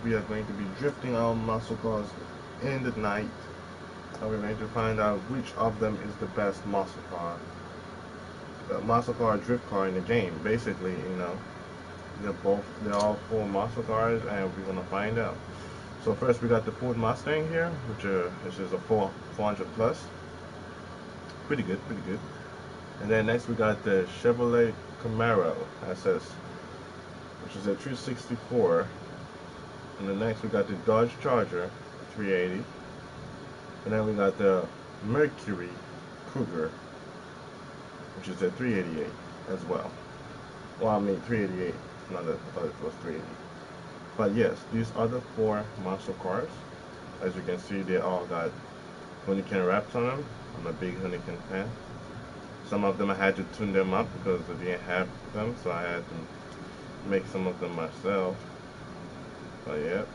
We are going to be drifting our muscle cars in the night, and we're going to find out which of them is the best muscle car drift car in the game. Basically, they're all four muscle cars, and we're gonna find out. So first, we got the Ford Mustang here, which is a 400 plus, pretty good, pretty good. And then next we got the Chevrolet Camaro SS, which is a 364. And then next we got the Dodge Charger 380. And then we got the Mercury Cougar, which is a 388 as well. Well, I mean 388. Not that I thought it was 380. But yes, these are the four muscle cars. As you can see, they all got honeycomb wraps on them. I'm a big honeycomb fan. Some of them I had to tune them up because I didn't have them, so I had to make some of them myself. But yeah,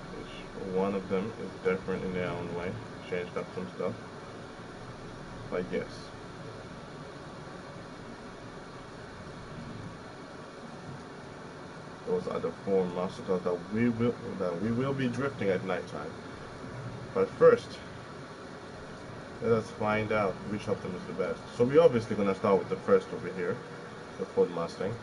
one of them is different in their own way. Changed up some stuff. But yes. Those are the four muscle cars that we will be drifting at nighttime. But first, let us find out which of them is the best. So we're obviously gonna start with the first over here, the Ford Mustang.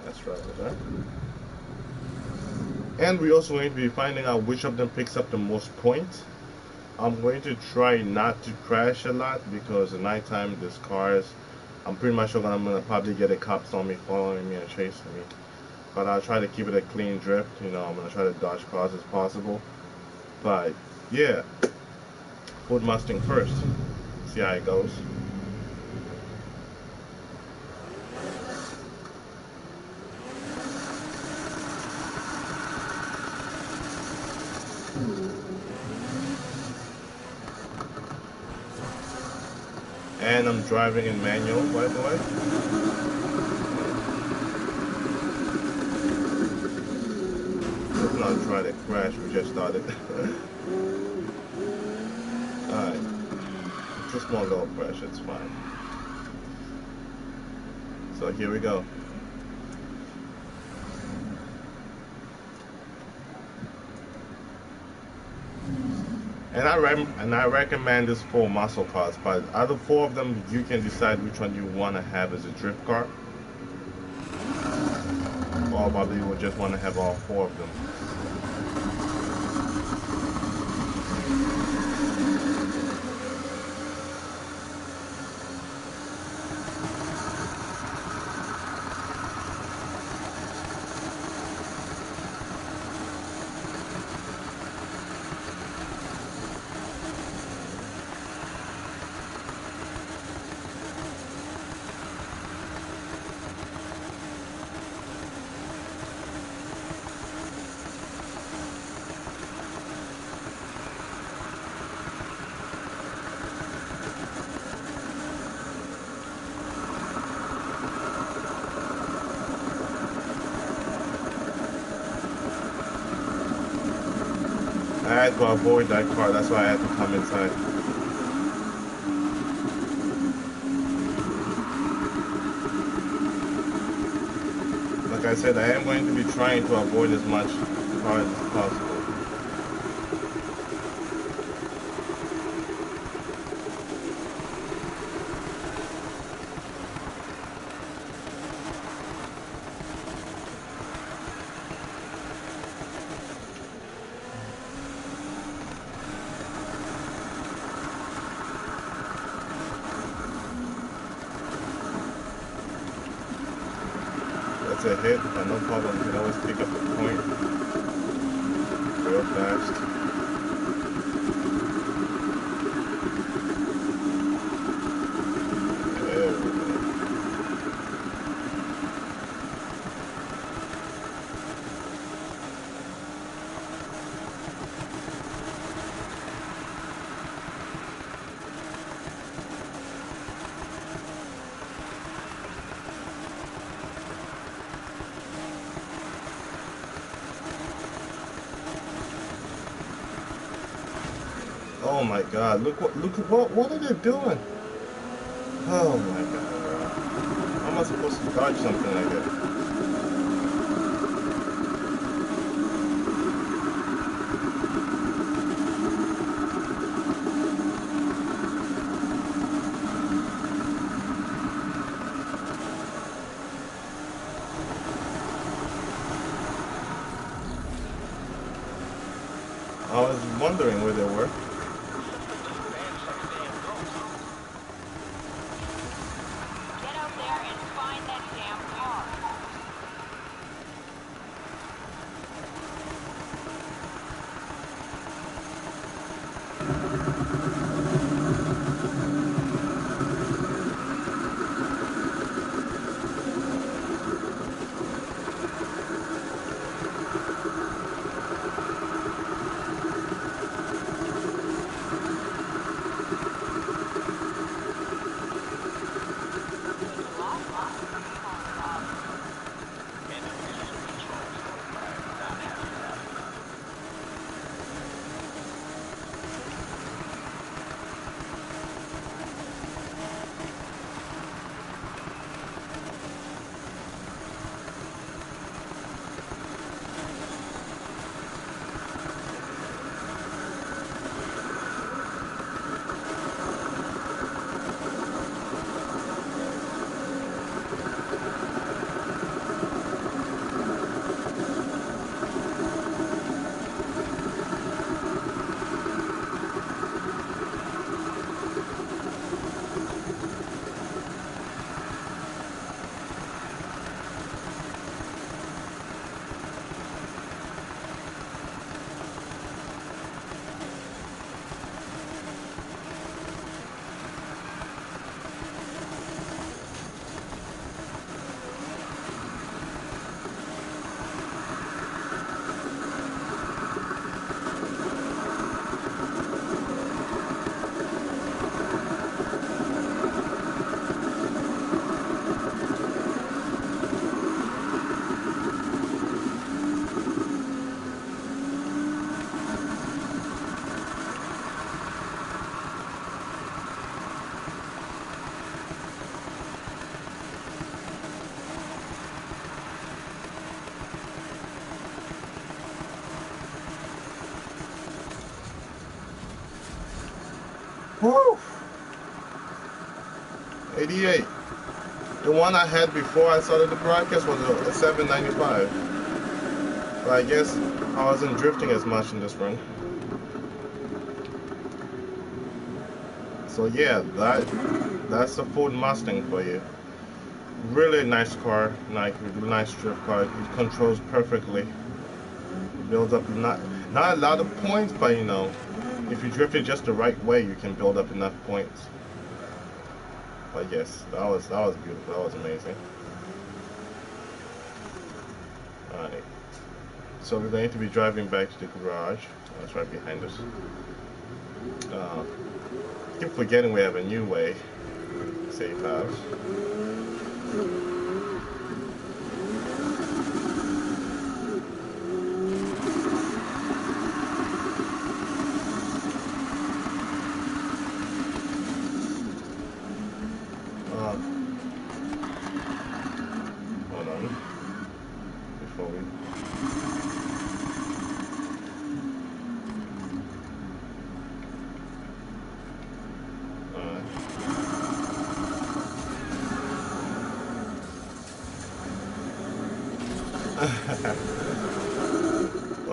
Test drive it there. And we're also going to be finding out which of them picks up the most points. I'm going to try not to crash a lot because at nighttime these cars, I'm pretty much sure that I'm gonna probably get a cops on me, following me and chasing me. But I'll try to keep it a clean drift. I'm gonna try to dodge cars as possible. But yeah, Ford Mustang first. See how it goes. And I'm driving in manual, by the way. Let's not try to crash. We just started. Alright, it's a small little crash. It's fine. So here we go. And I recommend this four muscle cars, but out of four of them, you can decide which one you want to have as a drift car, or probably you will just want to have all four of them. I had to avoid that car, that's why I had to come inside. Like I said, I am going to be trying to avoid as much cars as possible. That's a hit, but no problem. You can always pick up the point real fast. There we go. Oh my God! What are they doing? Oh my God! How am I supposed to dodge something like that? I was wondering where they were. Get out there and find that damn car. Woo! 88. The one I had before I started the broadcast was a 795. But I guess I wasn't drifting as much in this run. So yeah, that's a Ford Mustang for you. Really nice car, nice drift car. It controls perfectly. It builds up not a lot of points, but you know, if you drift it just the right way, you can build up enough points. But yes, that was beautiful. That was amazing. Alright. So we're going to be driving back to the garage. That's right behind us. I keep forgetting we have a new way. Safe house. Hold on. Before we...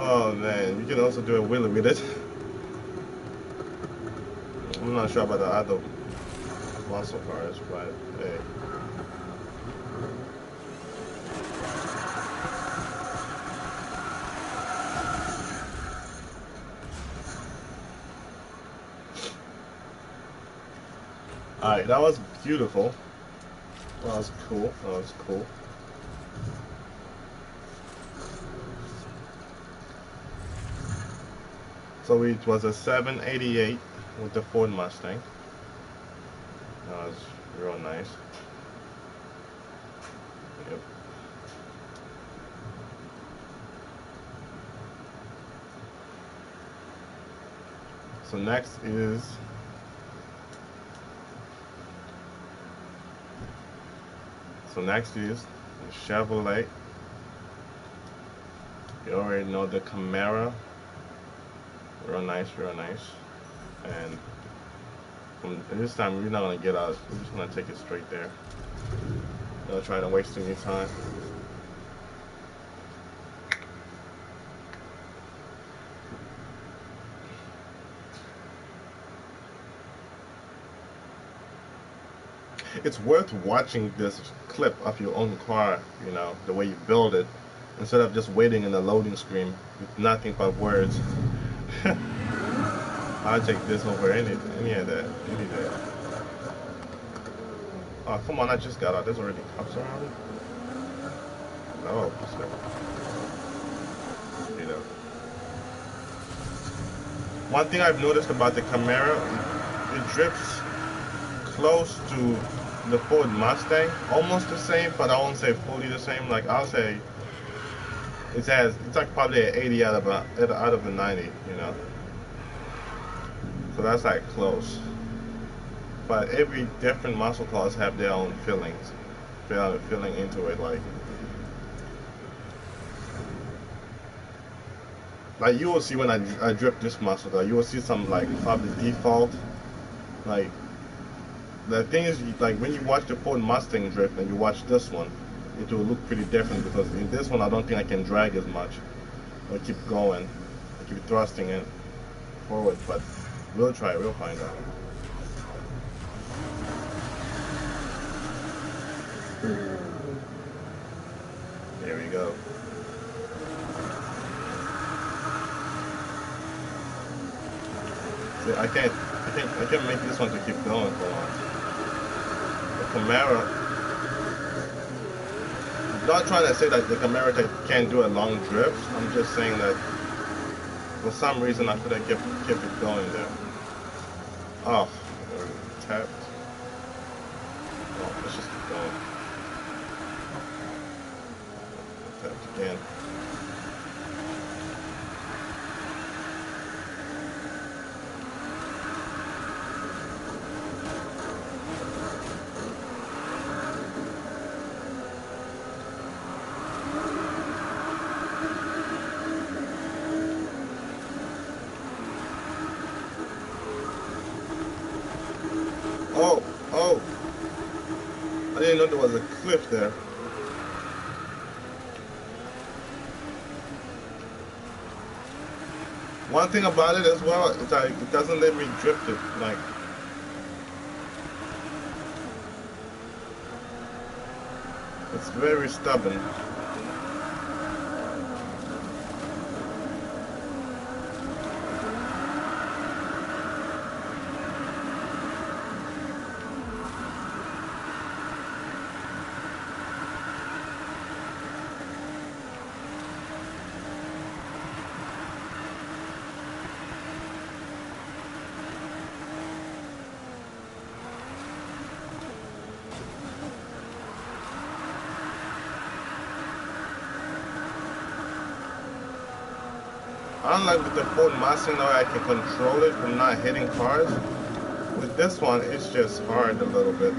Oh man, you can also do a wheelie with it. I'm not sure about the other muscle cars, but hey. Alright, that was beautiful. That was cool. That was cool. So it was a 788 with the Ford Mustang. That was real nice. Yep. So next is the Chevrolet. You already know the Camaro. Real nice, real nice. And from this time, we're not gonna get out. We're just gonna take it straight there. Not trying to waste any time. It's worth watching this clip of your own car, you know, the way you build it, instead of just waiting in the loading screen with nothing but words. I'll take this over any of that, any of that. Oh, come on, I just got out. There's already cops around it? No, sorry. You know. One thing I've noticed about the Camaro, it drifts close to the Ford Mustang, almost the same, but I won't say fully the same. Like I'll say, it's like probably an 80 out of a 90, you know. So that's like close. But every different muscle cars have their own feelings, feeling into it. Like you will see when I drift this muscle car, you will see some like probably default, like. The thing is, like when you watch the Ford Mustang drift and you watch this one, it will look pretty different because in this one I don't think I can drag as much or keep going, or keep thrusting it forward. But we'll try, we'll find out. There we go. See, I can't make this one to keep going for long. Camaro, I'm not trying to say that the Camaro can't do a long drift. I'm just saying that for some reason I could have kept it going there. Oh, tapped. Oh, let's just keep going. Tapped again. Oh, I didn't know there was a cliff there. One thing about it as well, it's like it doesn't let me drift it. Like it's very stubborn. Unlike with the Ford Mustang, now I can control it from not hitting cars. With this one, it's just hard a little bit.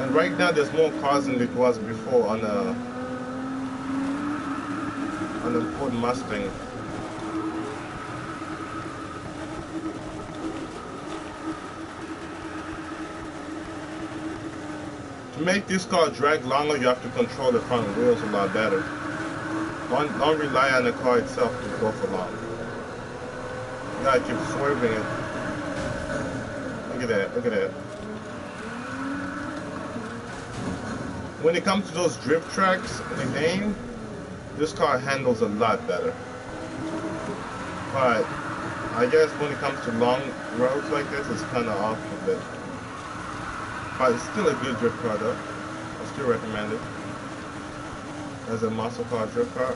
And right now, there's more cars than it was before on the Ford Mustang. To make this car drag longer, you have to control the front wheels a lot better. Don't rely on the car itself to go for long. You gotta keep swerving it. Look at that, look at that. When it comes to those drift tracks in the game, this car handles a lot better. But I guess when it comes to long roads like this, it's kind of off a bit. But it's still a good drift car though. I still recommend it as a muscle car drift car.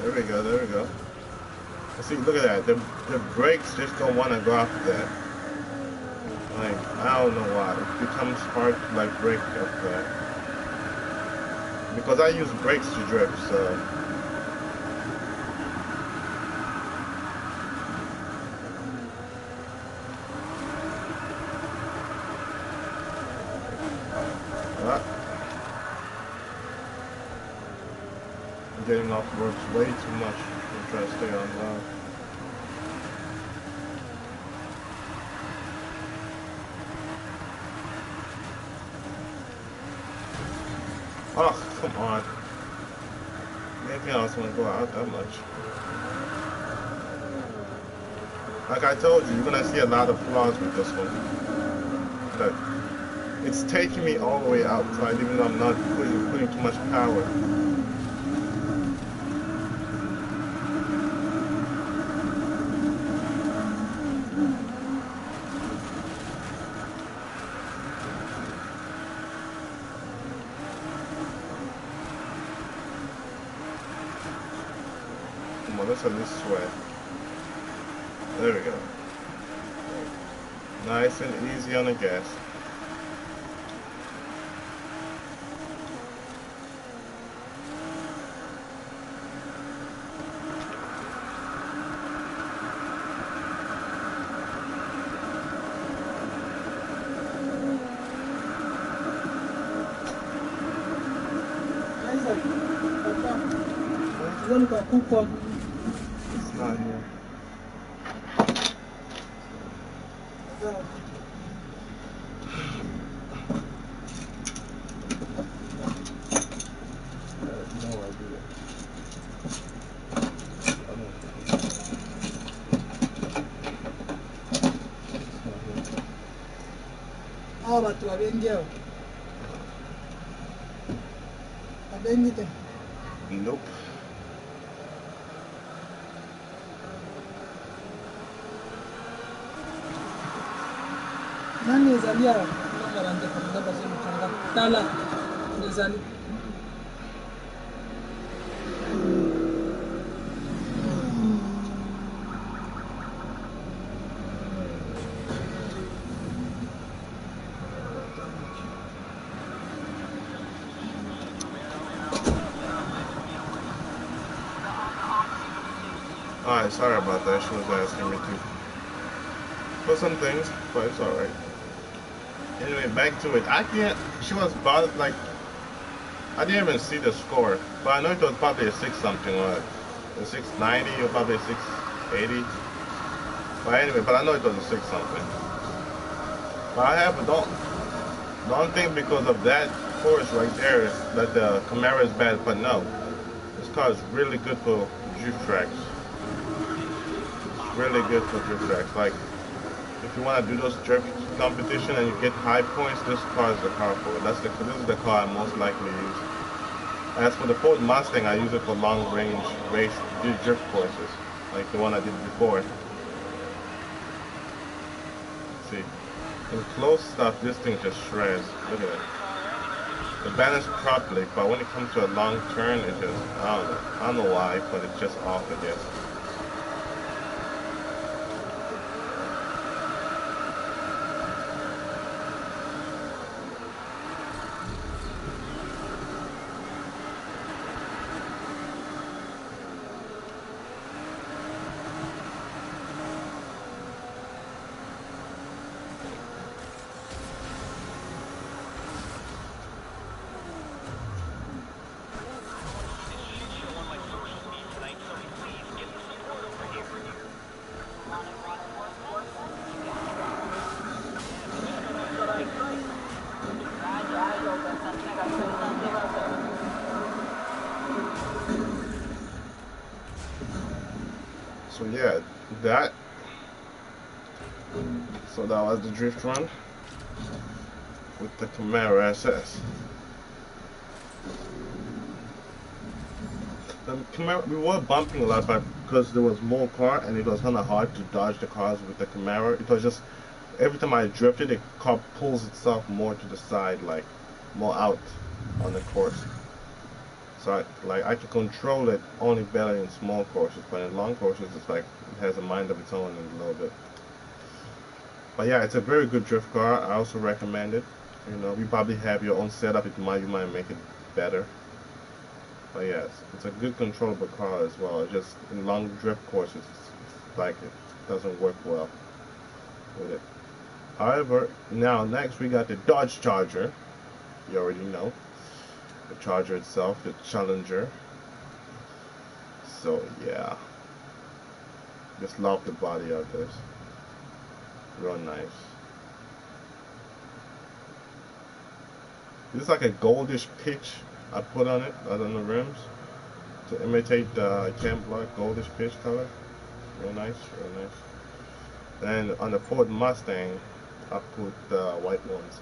There we go, there we go. See, look at that. The brakes just don't want to go after that. Like, I don't know why. It becomes hard to like brake up that. because I use brakes to drift, so. Getting off roads way too much. I'm trying to stay on line. Oh, come on. Maybe I also want to go out that much. Like I told you, you're gonna see a lot of flaws with this one. But it's taking me all the way outside, even though I'm not putting too much power. Come on, let's at least sweat. There we go. Nice and easy on the gas. It's not here. Hao watu wabengi hao. Wabengi tena. Nope. Nani ezalia marande kamda base mchanga tala ezali. Alright, sorry about that. She was asking me to for some things, but it's alright. Anyway, back to it. I can't. She was bothered, like, I didn't even see the score, but I know it was probably a 6 something, or a 690 or probably a 680. But anyway, but I know it was a 6 something. But I have, don't think because of that course right there that the Camaro is bad, but no. This car is really good for drift tracks. It's really good for drift tracks. Like, if you want to do those drift competition and you get high points, this car is the car for it. This is the car I most likely use. As for the Ford Mustang, I use it for long range race drift courses, like the one I did before. Let's see, in close stuff, this thing just shreds. Look at it. It balanced properly, but when it comes to a long turn, it just, I don't know why, but it's just off, I guess. So yeah, so that was the drift run with the Camaro SS. The Camaro, we were bumping a lot, but because there was more car and it was kind of hard to dodge the cars with the Camaro, it was just every time I drifted, the car pulls itself more to the side, like more out on the course. So I can control it only better in small courses, but in long courses it's like it has a mind of its own in a little bit. But yeah, it's a very good drift car. I also recommend it. You know, you probably have your own setup. You might make it better. But yes, it's a good controllable car as well. It's just in long drift courses, it's like it doesn't work well with it. However, now next we got the Dodge Charger. You already know the Charger itself, the Challenger. So yeah, just love the body of this. Real nice. This is like a goldish pitch I put on it, on the rims, to imitate the cam black goldish pitch color. Real nice, real nice. Then on the Ford Mustang, I put white ones.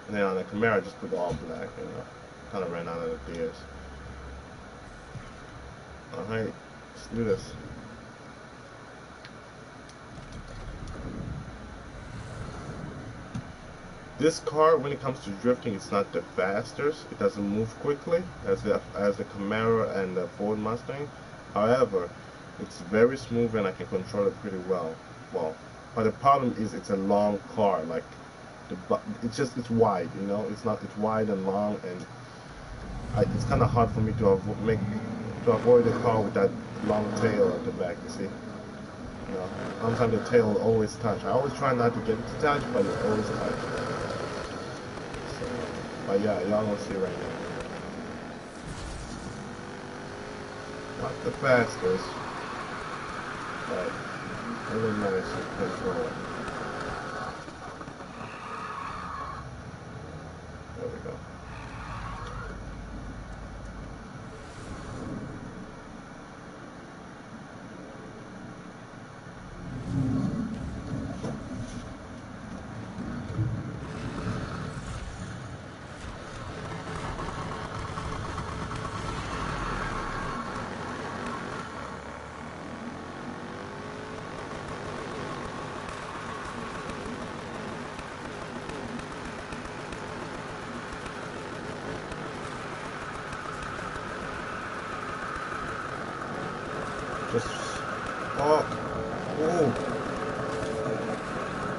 And then on the Camaro, I just put all black, you know. Kind of ran out of ideas. Alright, let's do this. This car, when it comes to drifting, it's not the fastest. It doesn't move quickly as the Camaro and the Ford Mustang. However, it's very smooth and I can control it pretty well. But the problem is it's a long car. Like it's wide. You know, it's wide and long, and it's kind of hard for me to avoid the car with that long tail at the back. You see. You know, sometimes the tail will always touch. I always try not to get it to touch, but it always touches. But yeah, y'all gonna see right now. Not the fastest, but really nice to control it. There we go. Just,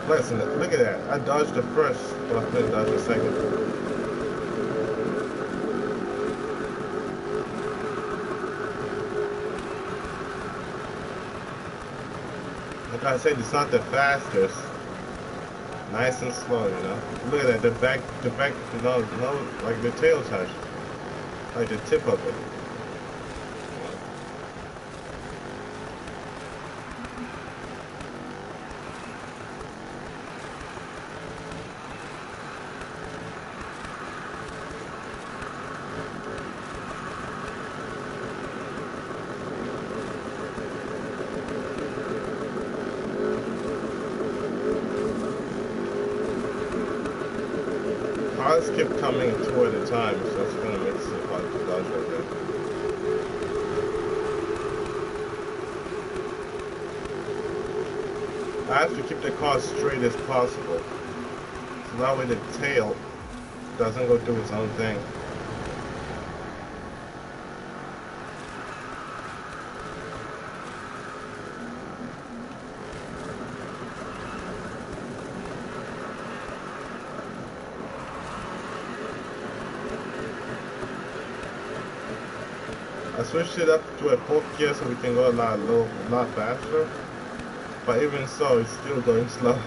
listen, look at that. I dodged the first, but I didn't dodge the second. Like I said, it's not the fastest. Nice and slow, you know. Look at that, the back, like the tail touch. Like the tip of it. Cars keep coming two at a time, so it's gonna make it hard to dodge right there. I have to keep the car straight as possible, so that way the tail doesn't go do its own thing. I switched it up to a fourth gear so we can go a lot faster. But even so, it's still going slow.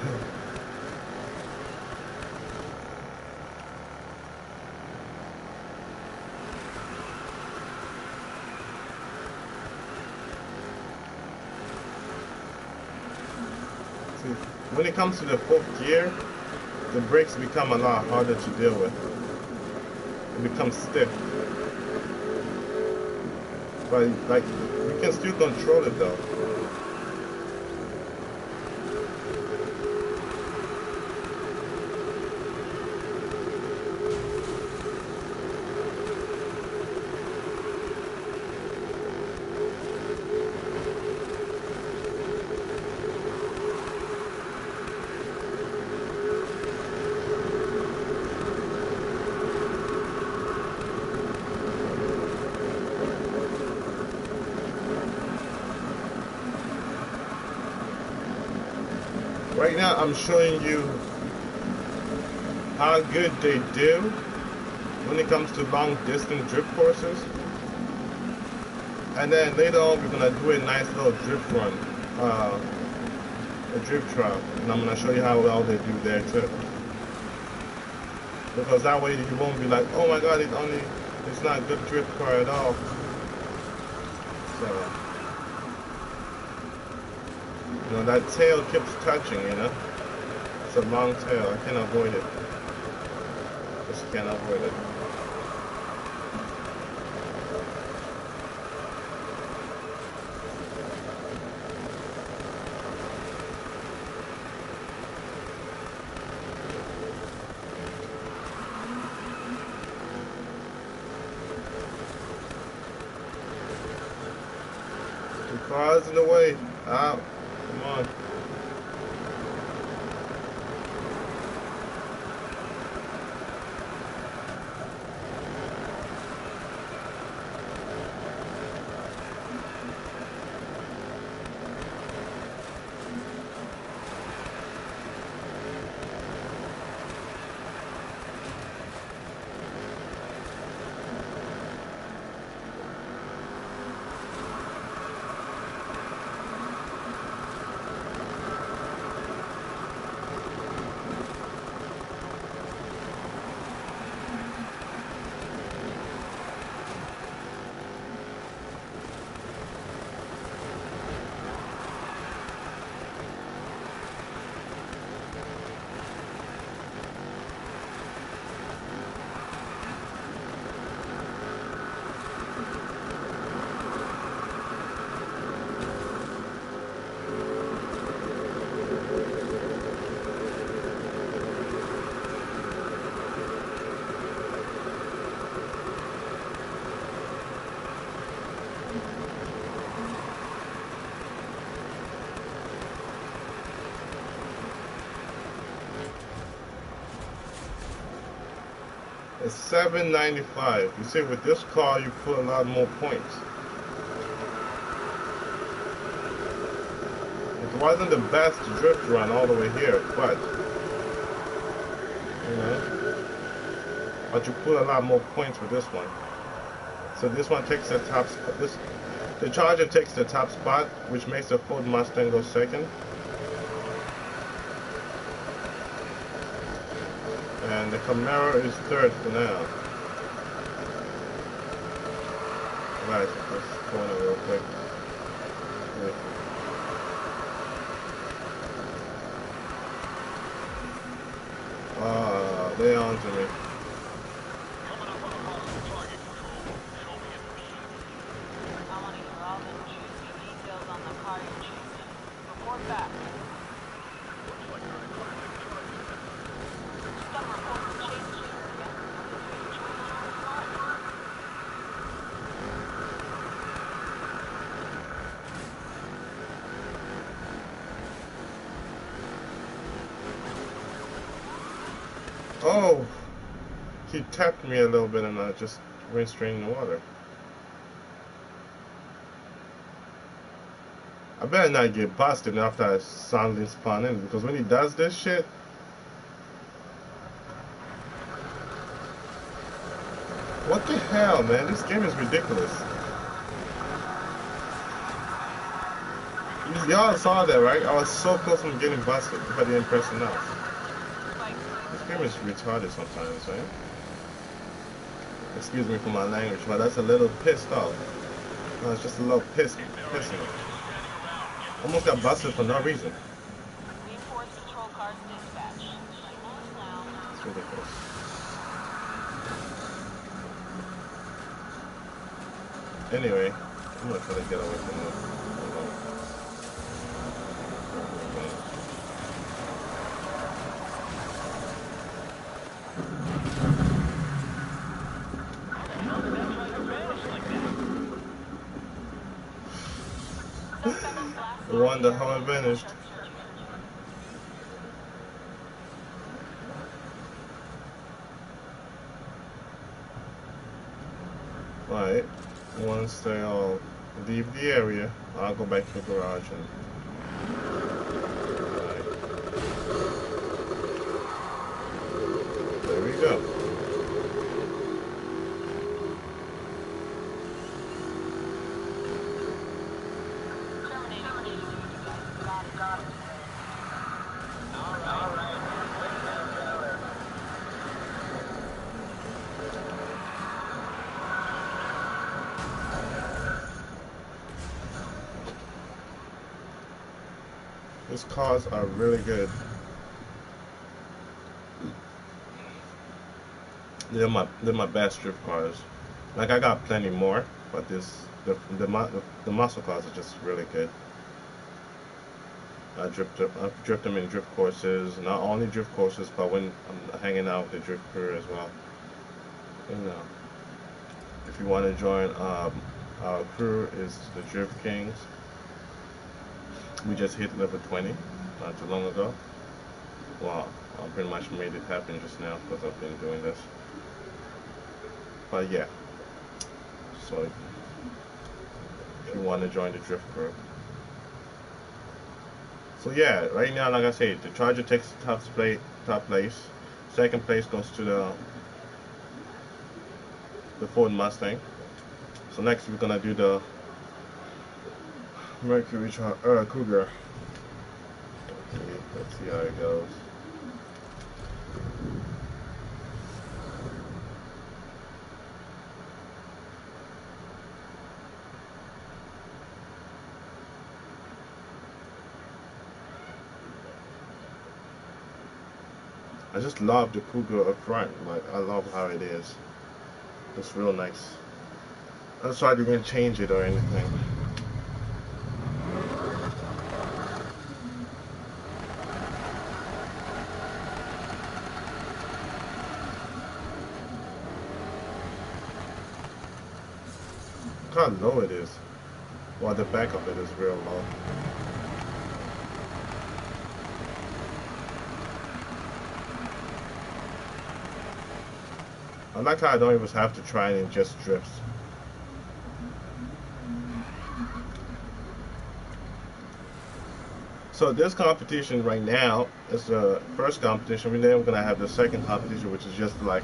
See, when it comes to the fourth gear, the brakes become a lot harder to deal with. It becomes stiff. But like, you can still control it though. Right now I'm showing you how good they do when it comes to long distance drift courses. And then later on, we're gonna do a nice little drift run, a drift trial, and I'm gonna show you how well they do there too. Because that way you won't be like, oh my God, it's not a good drift car at all. So, you know, that tail keeps touching, you know. It's a long tail. I can't avoid it. Just can't avoid it. The car's in the way. Out. Come on. It's $7.95. You see, with this car, you put a lot more points. It wasn't the best drift run all the way here, but you know, but you put a lot more points with this one. So this one takes the top spot. The Charger takes the top spot, which makes the Ford Mustang go second. And the Camaro is third for now. Right, let's corner real quick. They're on to me. I want to hear all the juicy details on the car you're choosing. Report back. Some reports chase you. Oh, he tapped me a little bit and I just went straight in the water. I better not get busted after I soundly spawn in, because when he does this shit, what the hell, man? This game is ridiculous. Y'all saw that, right? I was so close from getting busted if I didn't press enough. This game is retarded sometimes, right? Excuse me for my language, but that's a little pissed off. No, it's just a little pissing. Almost got busted for no reason. Reinforced patrol cars dispatch. It's ridiculous. Anyway, I'm gonna try to get away from this. Wonder how I vanished. Right. Once they all leave the area, I'll go back to the garage and. Right. There we go. These cars are really good. They're my best drift cars. Like I got plenty more, but the muscle cars are just really good. I drift them in drift courses, not only drift courses, but when I'm hanging out with the drift crew as well. You know, if you want to join our crew is the Drift Kings. We just hit level 20 not too long ago. Well, I pretty much made it happen just now because I've been doing this. But yeah, so if you want to join the drift crew. So yeah, right now, like I said, the Charger takes the top place. Second place goes to the Ford Mustang. So next we're gonna do the Cougar. Let's see how it goes. I just love the Cougar up front. Like I love how it is. It's real nice. I just tried to even change it or anything. Look how low it is. Well, the back of it is real low. I like how I don't even have to try and it just drifts. So this competition right now is the first competition. Then we're gonna have the second competition, which is just like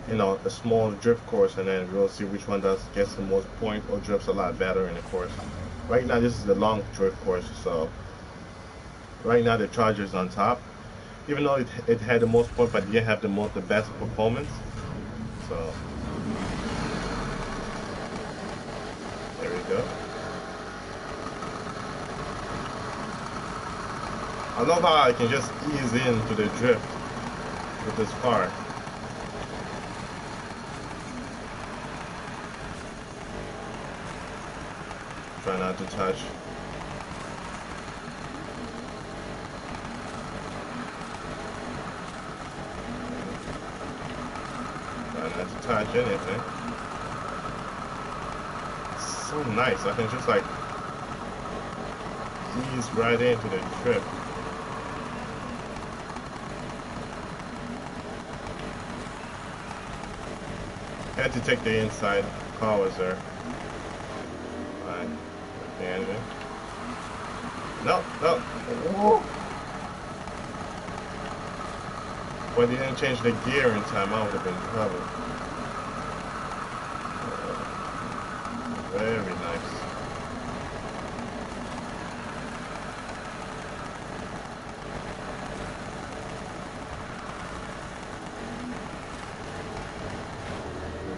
a small drift course, and then we'll see which one gets the most points or drifts a lot better in the course. Right now, this is the long drift course, so right now the Charger's on top, even though it had the most points, but it didn't have the best performance. So there we go. I love how I can just ease into the drift with this car. Try not to touch. Try not to touch anything. It's so nice. I can just like ease right into the drift. I had to take the inside. Car was there. Alright. The engine. No, no. Whoa. When they didn't change the gear in time, I would have been in trouble. Very nice.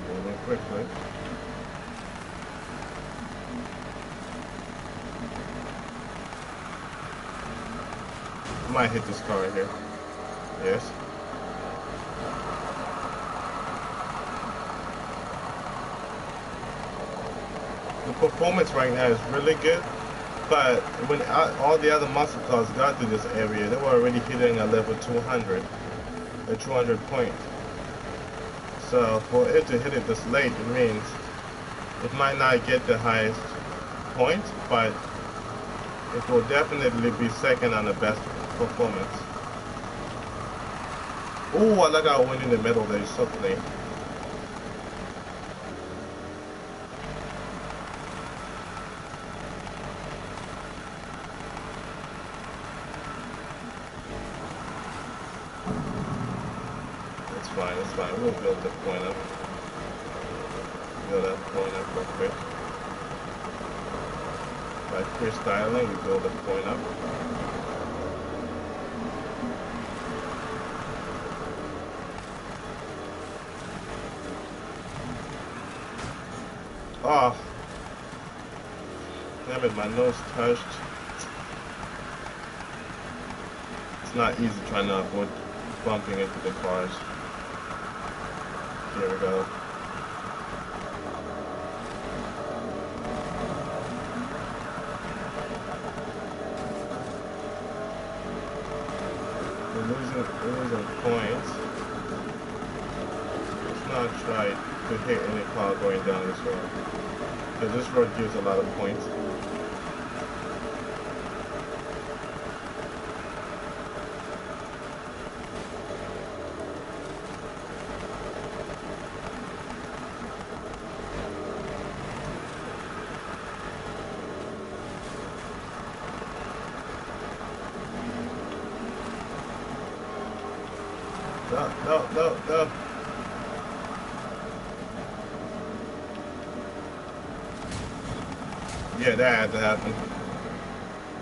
Moving quickly. I might hit this car right here. Yes. The performance right now is really good, but when all the other muscle cars got to this area, they were already hitting a level 200, a 200 point. So for it to hit it this late, it means it might not get the highest point, but it will definitely be second on the best performance. Oh, I like how I went in the middle there, it's so clean. It's fine, we'll build the point up. Build that point up real quick. By freestyling, we build the point up. Oh, damn it, my nose touched. It's not easy trying to avoid bumping into the cars. Here we go. We're losing points. Let's not try to hit any car going down this road. Because this road gives a lot of points. No. Yeah, that had to happen.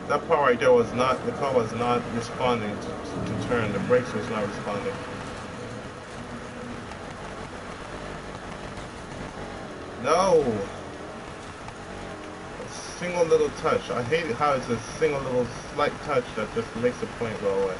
That part right there was not, the car was not responding to turn. The brakes was not responding. No! A single little touch. I hate how it's a single little slight touch that just makes the point go away.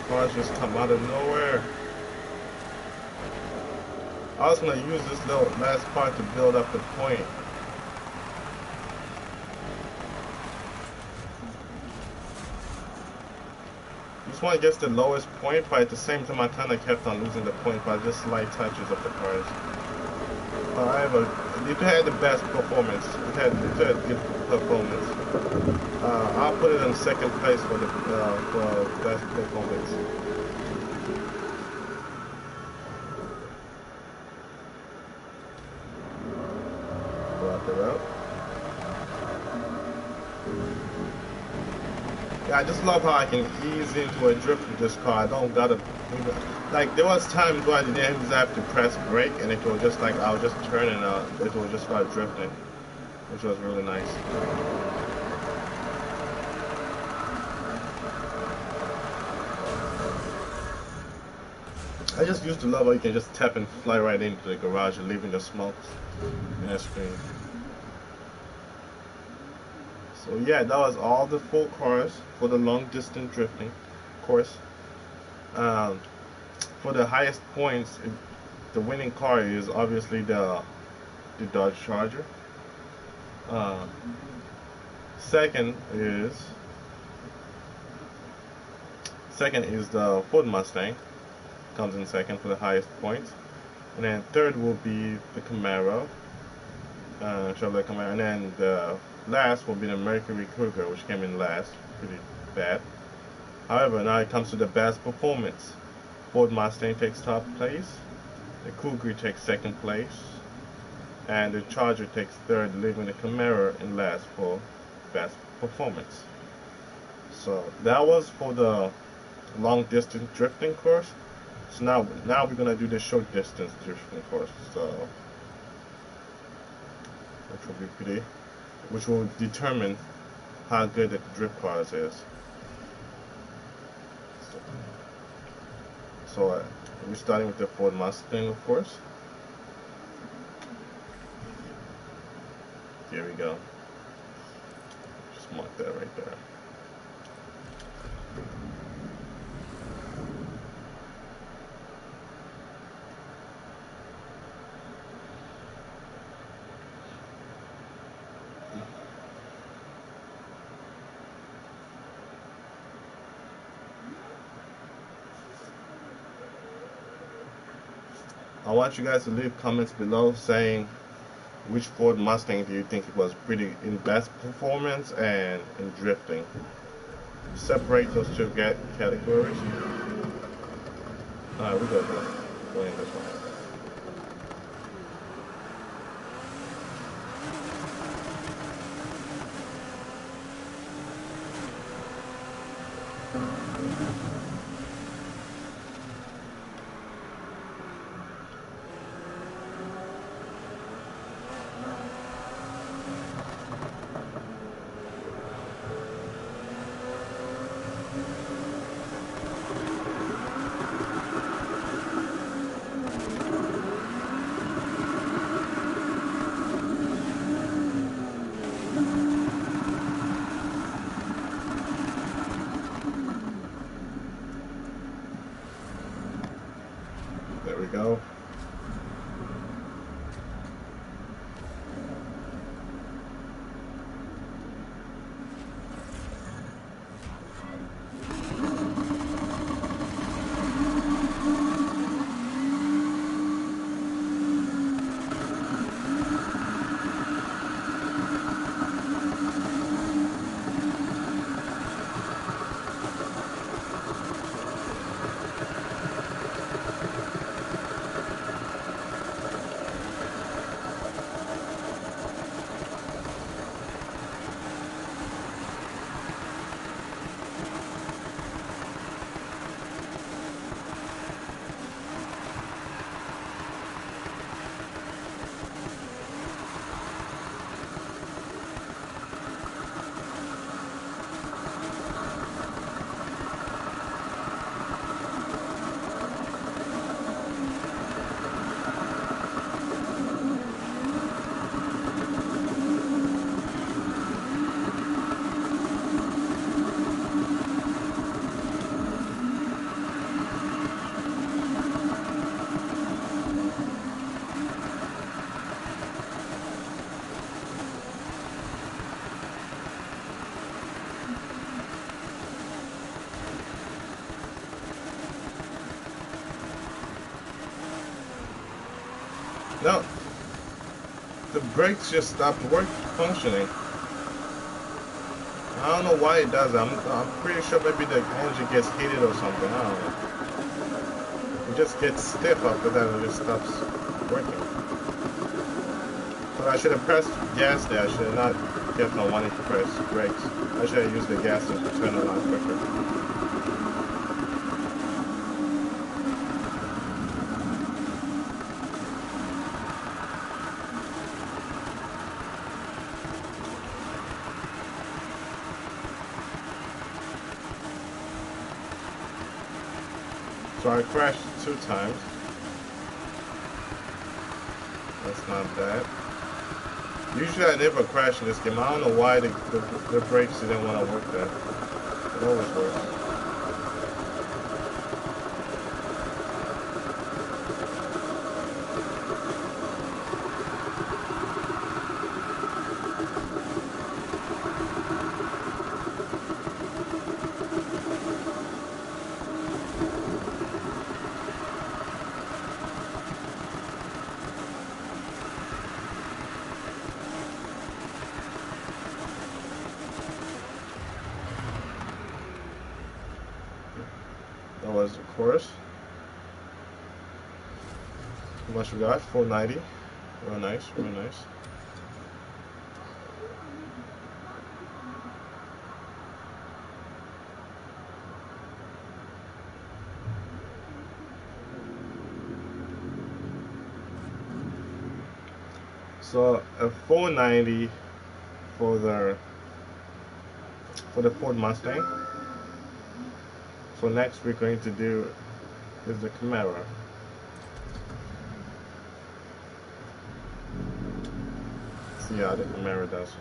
Cars just come out of nowhere. I was gonna use this little last part to build up the point. Just want to get the lowest point, but at the same time I kind of kept on losing the point by just slight touches of the cars. It had the best performance. It had good performance. I'll put it in second place for the best performance. Go out the road. Yeah, I just love how I can ease into a drift with this car. I don't gotta, like, there was times where I didn't even have to press brake, and it was just like, I was just turning out, it would just start drifting, which was really nice. I just used to love how you can just tap and fly right into the garage and leaving the smoke in the screen. So yeah, that was all the 4 cars for the long distance drifting course. For the highest points, the winning car is obviously the Dodge Charger. Second is the Ford Mustang. Comes in second for the highest points, and then third will be the Camaro, Chevrolet Camaro, and then the last will be the Mercury Cougar, which came in last, pretty bad. However, now it comes to the best performance. Ford Mustang takes top place, the Cougar takes second place, and the Charger takes third, leaving the Camaro in last for best performance. So that was for the long distance drifting course. So now we're gonna do the short distance drifting course. So which will determine how good the drift cars is. So we're starting with the Ford Mustang, of course. Here we go. Just mark that right there. I want you guys to leave comments below saying which Ford Mustang do you think it was pretty in best performance and in drifting. Separate those two categories. Alright, we go in this one. go. No, the brakes just stopped functioning. I don't know why it does. I'm pretty sure maybe the engine gets heated or something. I don't know. It just gets stiff after that and it just stops working. But I should have pressed gas there. I should have not kept on wanting to press brakes. I should have used the gas to turn it on quicker. So I crashed 2 times. That's not bad. Usually I never crash in this game. I don't know why the brakes didn't want to work there. It always works. That was the chorus. How much we got? 490. Real nice, real nice. So a 490 for the Ford Mustang. So next we're going to do is the Camaro. See how the Camaro does.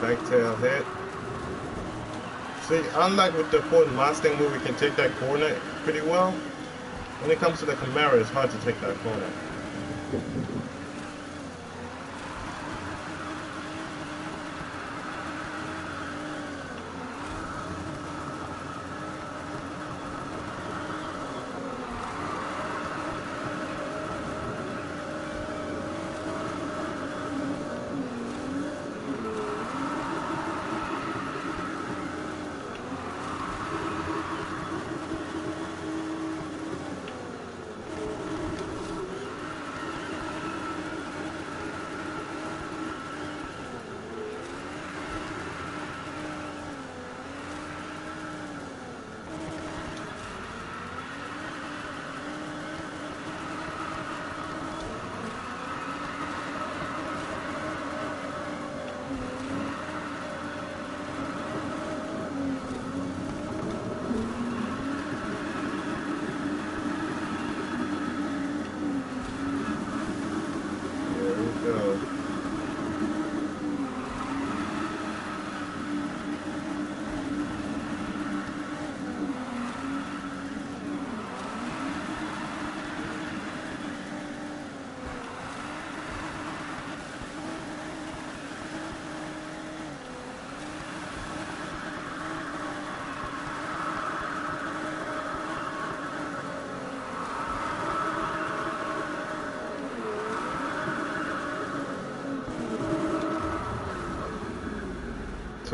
Back tail hit. See, unlike with the Ford Mustang where we can take that corner pretty well, when it comes to the Camaro, it's hard to take that corner.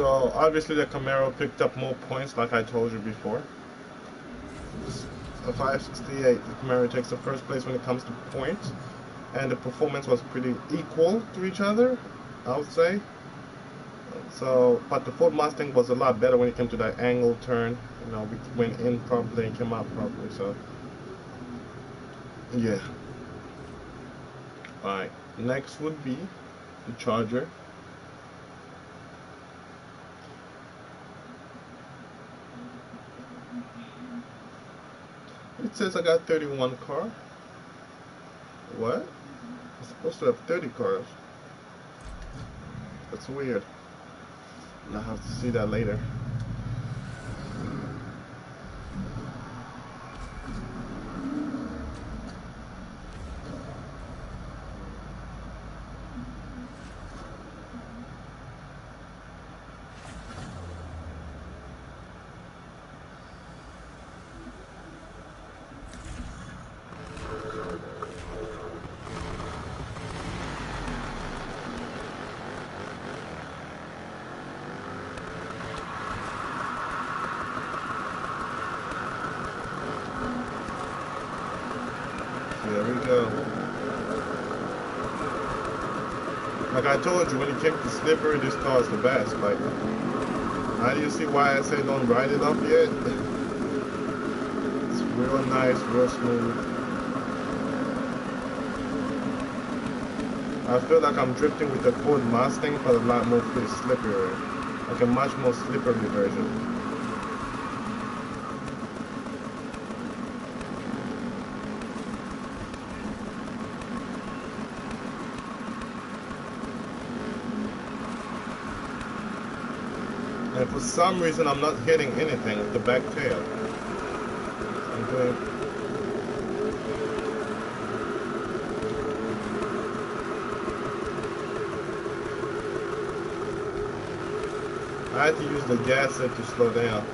So obviously the Camaro picked up more points, like I told you before. A 568, the Camaro takes the first place when it comes to points, and the performance was pretty equal to each other, I would say. So, but the Ford Mustang was a lot better when it came to that angle turn. You know, we went in properly and came out properly. So, yeah. All right. Next would be the Charger. It says I got 31 car. What? I'm supposed to have 30 cars. That's weird. I'll have to see that later. There we go. Like I told you, when it came to slippery, this car is the best. Like, how do you see why I say don't ride it up yet? It's real nice, real smooth. I feel like I'm drifting with the Ford Mustang, but a lot more slippery. Like a much more slippery version. And for some reason, I'm not hitting anything with the back tail. I'm doing. I had to use the gas set to slow down.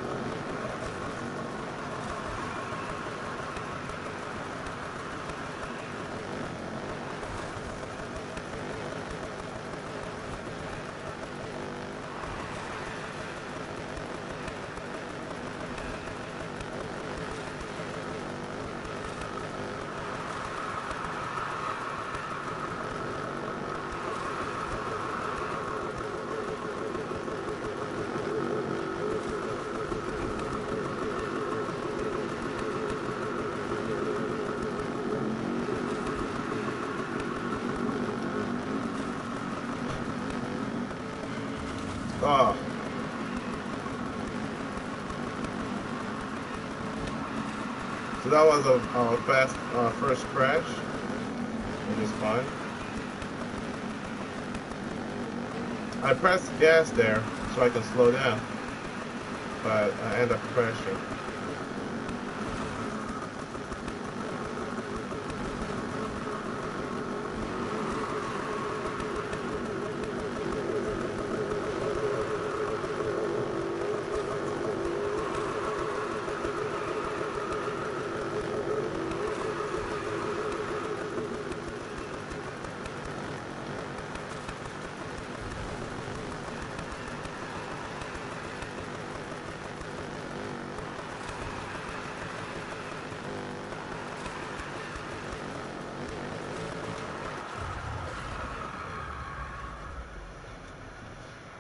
Oh. So that was a fast first crash. It was fine. I pressed gas there so I can slow down, but I ended up crashing.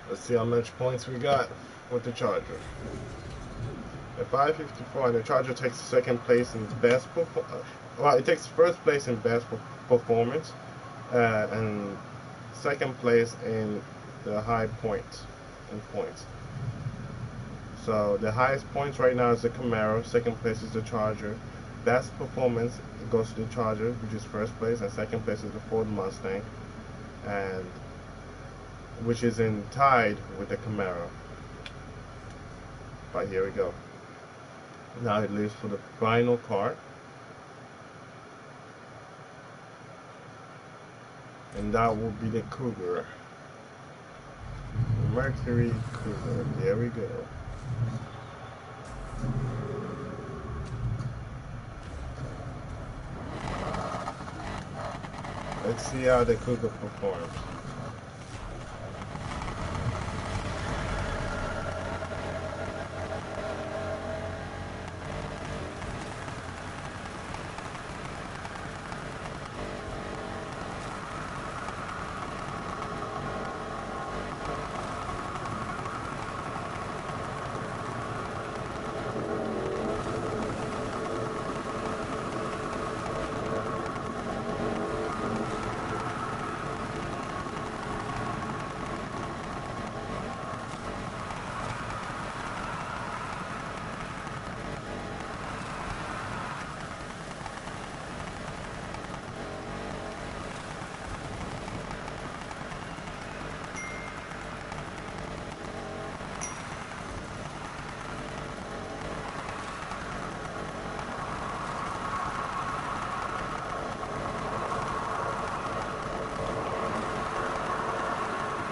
Let's see how much points we got with the Charger. A 554, and the Charger takes second place in best well, it takes first place in best performance, and second place in the high points in points. So the highest points right now is the Camaro. Second place is the Charger. Best performance goes to the Charger, which is first place, and second place is the Ford Mustang, and which is in tied with the Camaro. But here we go. Now it leaves for the final car, and that will be the Cougar. Mercury Cougar. There we go. Let's see how the Cougar performs.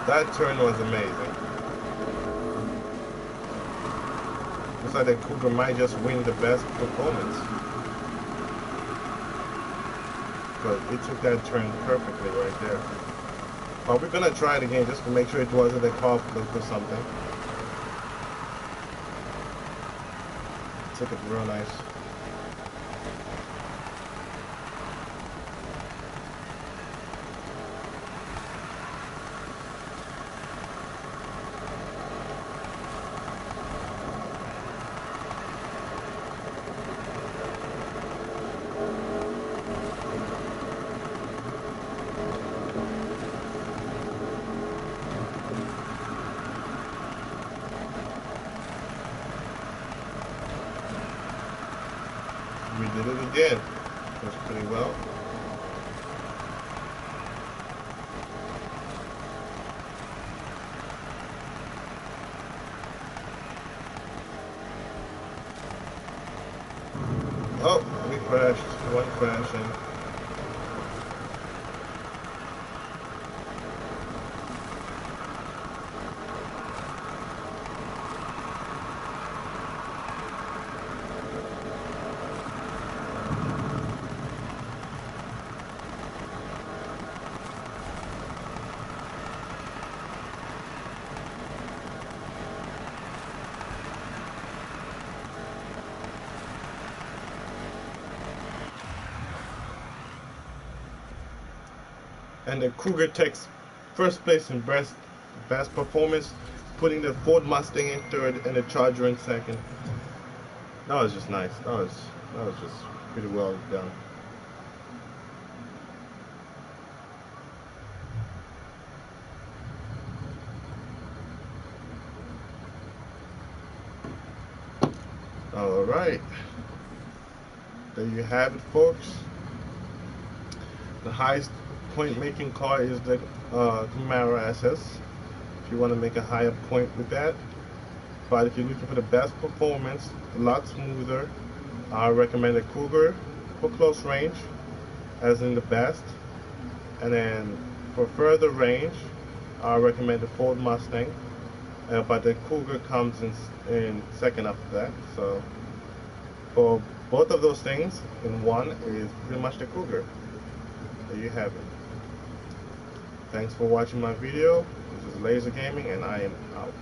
That turn was amazing. Looks like the Cougar might just win the best performance. But it took that turn perfectly right there. But we're gonna try it again just to make sure it wasn't a car fluke or something. Took it real nice. We did it again. That's pretty well. Oh, we crashed. One crashing. And the Cougar takes first place in best performance, putting the Ford Mustang in third and the Charger in second. That was just nice. That was just pretty well done. All right, there you have it, folks. The highest point-making car is the Camaro SS. If you want to make a higher point with that, but if you're looking for the best performance, a lot smoother, I recommend the Cougar for close range, as in the best. And then for further range, I recommend the Ford Mustang. But the Cougar comes in second after that. So for both of those things, in one is pretty much the Cougar. There you have it. Thanks for watching my video. This is Laser Gaming, and I am out.